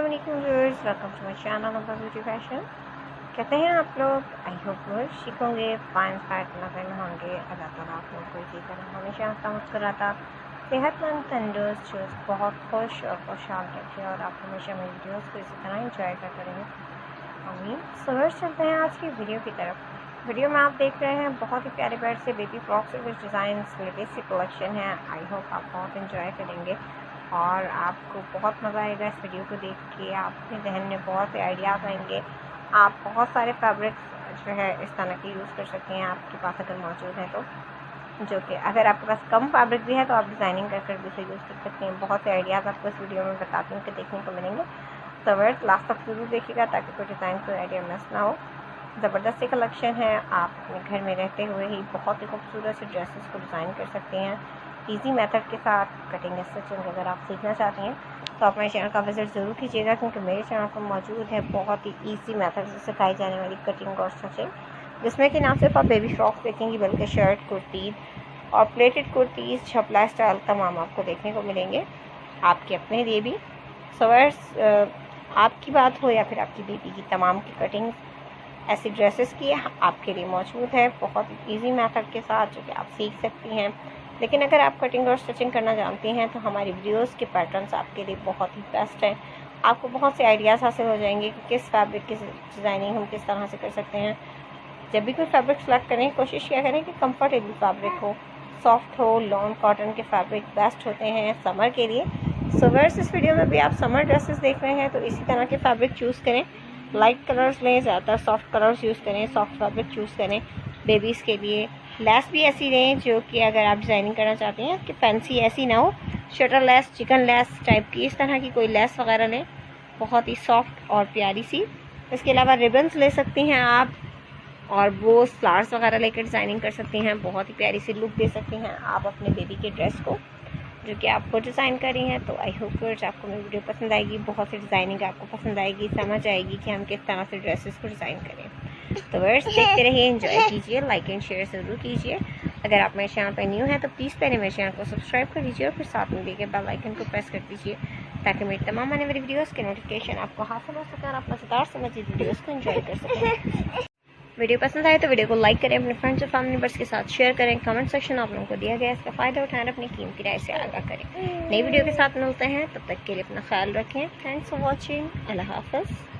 अस्सलामुअलैकुम viewers, welcome to my channel number beauty fashion. कहते हैं आप लोग आई होप ठीक होंगे, फाइन फाइट नजर में होंगे। अल्लाह ताला आप लोगों को इसी तरह हमेशा हंसता मुस्कुराता सेहतमंद तंदुरुस्त चुस्त बहुत खुश और खुशहाल रखे और आप हमेशा मेरी वीडियोज़ को इसी तरह इंजॉय करते रहें। आमीन। सो चलते हैं आज की वीडियो की तरफ। वीडियो में आप देख रहे हैं बहुत ही प्यारे प्यारे से बेबी फ्रॉक्स और कुछ डिज़ाइन लेटेस्ट सी कलेक्शन है। आई होप आप बहुत इंजॉय करेंगे और आपको बहुत मज़ा आएगा इस वीडियो को देख के। आपके जहन में बहुत से आइडियाज़ आएंगे। आप बहुत सारे फैब्रिक्स जो है इस तरह के यूज़ कर सकते हैं आपके पास अगर मौजूद है तो, जो कि अगर आपके पास कम फैब्रिक भी है तो आप डिज़ाइनिंग कर भी उसे यूज़ कर सकते हैं। बहुत से आइडियाज़ आपको इस वीडियो में बताती हूँ कि देखने को मिलेंगे। तो वर्ड लास्ट तक जरूर देखिएगा ताकि कोई डिज़ाइन कोई आइडिया मिस ना हो। ज़बरदस्त कलेक्शन है। आप अपने घर में रहते हुए ही बहुत ही खूबसूरत से ड्रेसेस को डिज़ाइन कर सकते हैं इजी मेथड के साथ। कटिंग स्टिचिंग अगर आप सीखना चाहते हैं तो आप मेरे चैनल का विजिट ज़रूर कीजिएगा, क्योंकि मेरे चैनल पर मौजूद है बहुत ही इजी मेथड से सिखाई जाने वाली कटिंग और स्टिचिंग, जिसमें कि ना सिर्फ आप बेबी फ्रॉक्स देखेंगी बल्कि शर्ट, कुर्ती और प्लेटेड कुर्तीज़, छपला स्टाइल तमाम आपको देखने को मिलेंगे आपके अपने लिए भी। सवर्स आपकी बात हो या फिर आपकी बेबी की, तमाम की कटिंग ऐसी ड्रेसेस की आपके लिए मौजूद है बहुत इजी मेथड के साथ, जो कि आप सीख सकती हैं। लेकिन अगर आप कटिंग और स्टिचिंग करना जानती हैं तो हमारी वीडियोस के पैटर्न्स आपके लिए बहुत ही बेस्ट हैं। आपको बहुत से आइडियाज़ हासिल हो जाएंगे कि किस फैब्रिक की डिज़ाइनिंग हम किस तरह से कर सकते हैं। जब भी कोई फैब्रिक सेलेक्ट करें कोशिश किया करें कि कंफर्टेबल फैब्रिक हो, सॉफ्ट हो। लॉन कॉटन के फैब्रिक बेस्ट होते हैं समर के लिए। सो वर्स इस वीडियो में भी आप समर ड्रेसेस देख रहे हैं तो इसी तरह के फैब्रिक चूज़ करें। लाइट कलर्स लें, ज़्यादातर सॉफ्ट कलर्स यूज़ करें, सॉफ्ट फैब्रिक चूज़ करें। बेबीज़ के लिए लेस भी ऐसी लें जो कि अगर आप डिज़ाइनिंग करना चाहते हैं कि फैंसी ऐसी ना हो, shutter less, chicken less type की, इस तरह की कोई लेस वगैरह लें, बहुत ही सॉफ्ट और प्यारी सी। इसके अलावा रिबन्स ले सकती हैं आप और वो फ्लावर्स वगैरह लेकर डिज़ाइनिंग कर सकती हैं। बहुत ही प्यारी सी लुक दे सकती हैं आप अपने बेबी के ड्रेस को जो कि आप खुद डिज़ाइन कर रही हैं। तो आई होप वर्ड्स आपको मेरी वीडियो पसंद आएगी, बहुत सी डिज़ाइनिंग आपको पसंद आएगी, समझ आएगी कि हम किस तरह से ड्रेसेस को डिज़ाइन करें। तो वर्ड्स देखते रहिए, एंजॉय कीजिए, लाइक एंड शेयर ज़रूर कीजिए। अगर आप मेरे चैनल पर न्यू हैं तो प्लीज़ पहले मेरे चैनल को सब्सक्राइब कर लीजिए और फिर साथ में देखे बेल आइकन को प्रेस कर दीजिए ताकि मेरी तमाम आने वाली वीडियोज़ के नोटिफिकेशन आपको हासिल हो सके और आप मज़ेदार से मज़ीद वीडियोज़ को एंजॉय कर सकें। वीडियो पसंद आए तो वीडियो को लाइक करें, अपने फ्रेंड्स और फैमिली मेम्बर्स के साथ शेयर करें। कमेंट सेक्शन आप लोगों को दिया गया है, इसका फ़ायदा उठाएं, अपनी कीमती राय से आगाह करें। नई वीडियो के साथ मिलते हैं, तब तक के लिए अपना ख्याल रखें। Thanks for watching. अल्लाह हाफ़िज़।